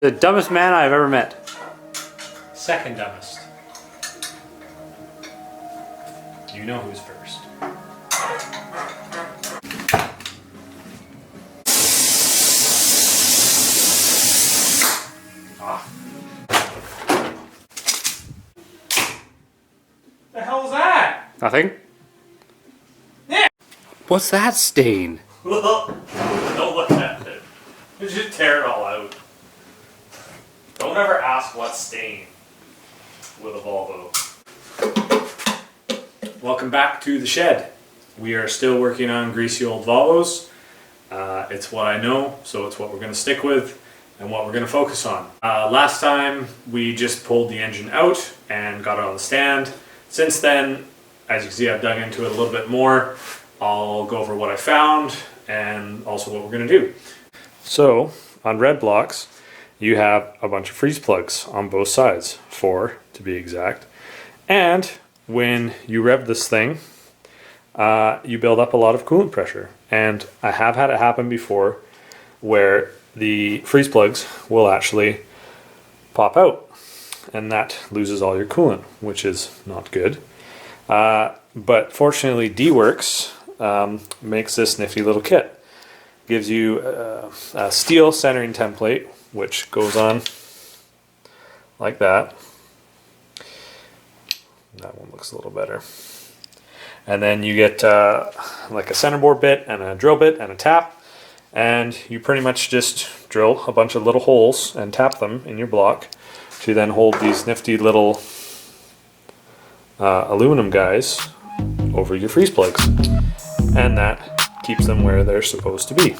The dumbest man I've ever met. Second dumbest. You know who's first. The hell is that? Nothing? Yeah. What's that stain? Don't look at it. You just tear it all out. Don't ever ask what stain with a Volvo. Welcome back to the shed. We are still working on greasy old Volvos. It's what I know, so it's what we're going to stick with and what we're going to focus on. Last time we just pulled the engine out and got it on the stand. Since then, as you can see, I've dug into it a little bit more. I'll go over what I found and also what we're going to do. So on red blocks, you have a bunch of freeze plugs on both sides, 4 to be exact. And when you rev this thing, you build up a lot of coolant pressure. And I have had it happen before where the freeze plugs will actually pop out and that loses all your coolant, which is not good. But fortunately D-Works makes this nifty little kit. Gives you a steel centering template which goes on like that. That one looks a little better. And then you get like a centerboard bit and a drill bit and a tap, and you pretty much just drill a bunch of little holes and tap them in your block to then hold these nifty little aluminum guys over your freeze plugs, and that keeps them where they're supposed to be.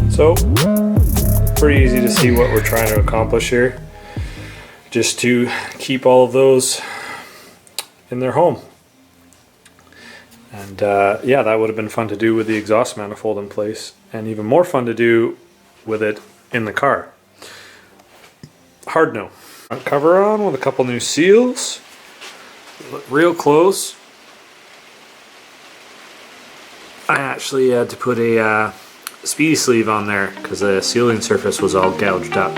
So, pretty easy to see what we're trying to accomplish here. Just to keep all of those in their home. And yeah, that would have been fun to do with the exhaust manifold in place, and even more fun to do with it in the car. Hard no. Front cover on with a couple new seals. Look real close. I actually had to put a speedy sleeve on there because the sealing surface was all gouged up.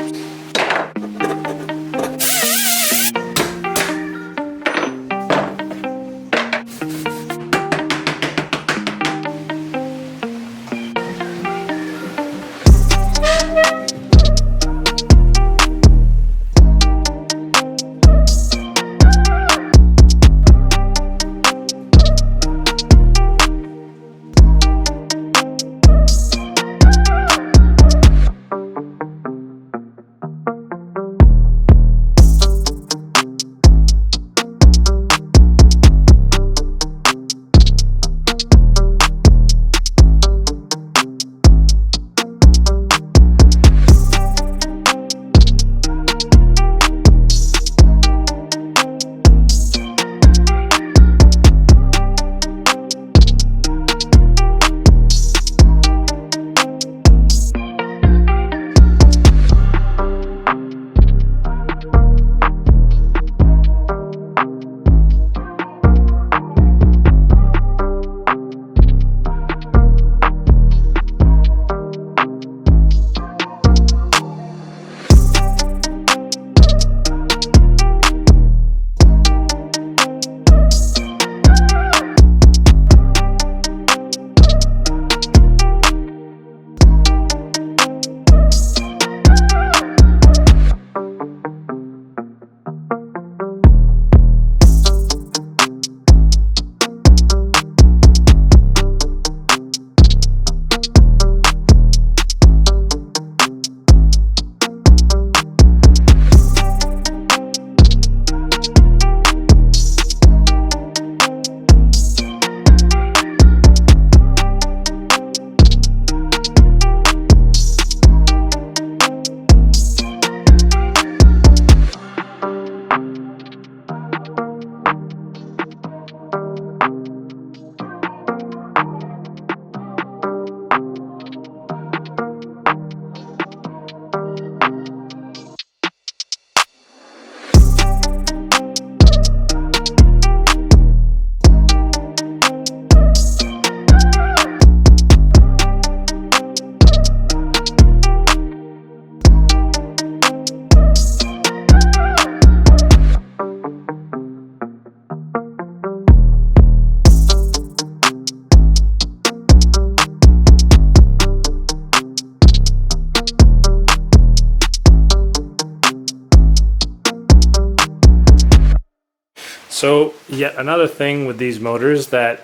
So yet another thing with these motors that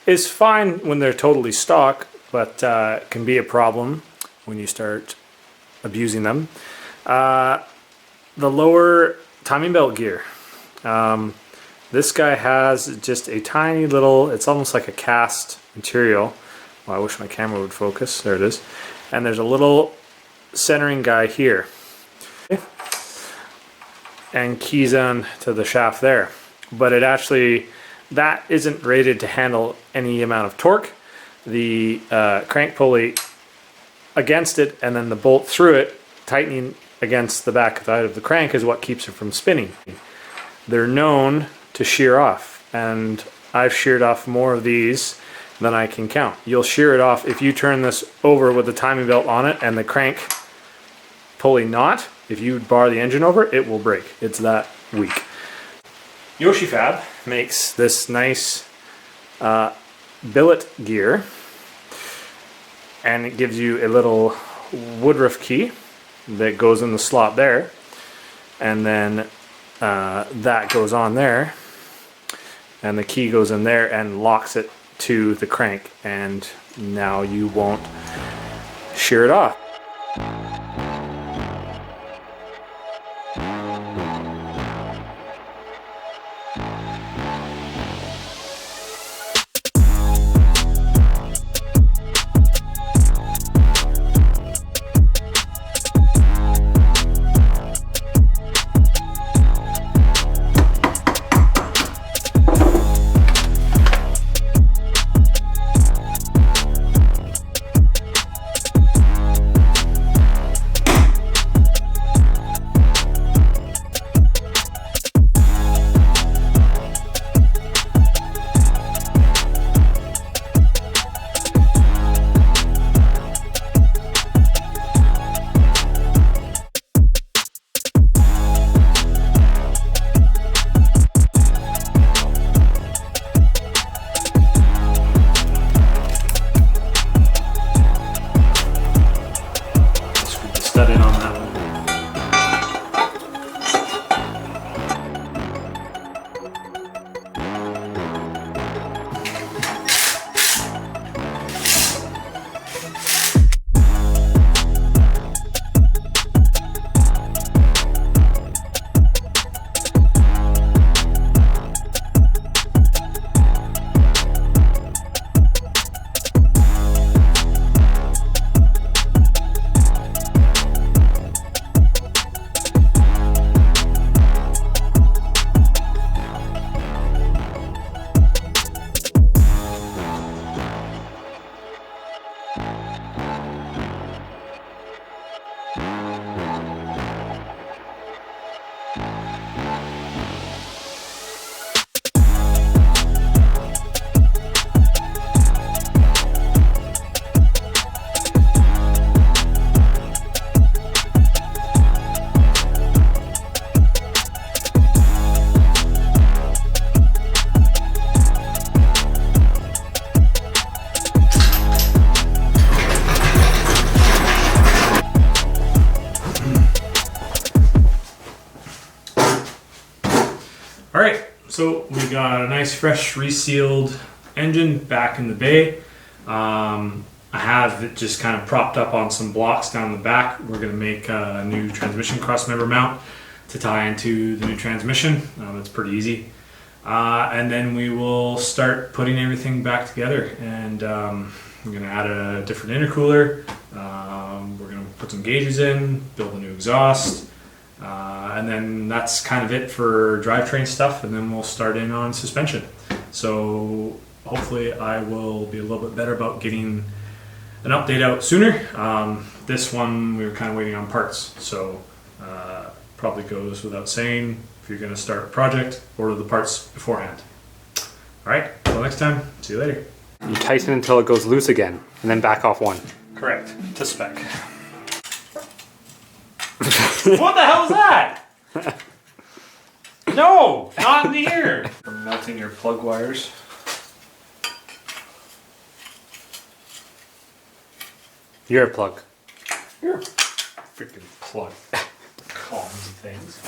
is fine when they're totally stock, but can be a problem when you start abusing them. The lower timing belt gear. This guy has just a tiny little, it's almost like a cast material. Well, I wish my camera would focus. There it is. And there's a little centering guy here. And keys on to the shaft there. But it actually, that isn't rated to handle any amount of torque. The crank pulley against it and then the bolt through it, tightening against the back side of the crank is what keeps it from spinning. They're known to shear off, and I've sheared off more of these than I can count. You'll shear it off if you turn this over with the timing belt on it and the crank pulley not. If you bar the engine over, it will break. It's that weak. Yoshi Fab makes this nice billet gear, and it gives you a little woodruff key that goes in the slot there, and then that goes on there, and the key goes in there and locks it to the crank, and now you won't shear it off. Stud in on that one. Alright, so we got a nice fresh resealed engine back in the bay. I have it just kind of propped up on some blocks down the back. We're going to make a new transmission crossmember mount to tie into the new transmission. It's pretty easy. And then we will start putting everything back together, and I'm going to add a different intercooler. We're going to put some gauges in, build a new exhaust. And then that's kind of it for drivetrain stuff, and then we'll start in on suspension. So hopefully I will be a little bit better about getting an update out sooner. This one we were kind of waiting on parts, so probably goes without saying, if you're going to start a project, order the parts beforehand. Alright, until next time, see you later. You tighten until it goes loose again, and then back off one. Correct, to spec. What the hell is that? No, not in the ear. For melting your plug wires. You're a plug. You're a freaking plug. Columns and things.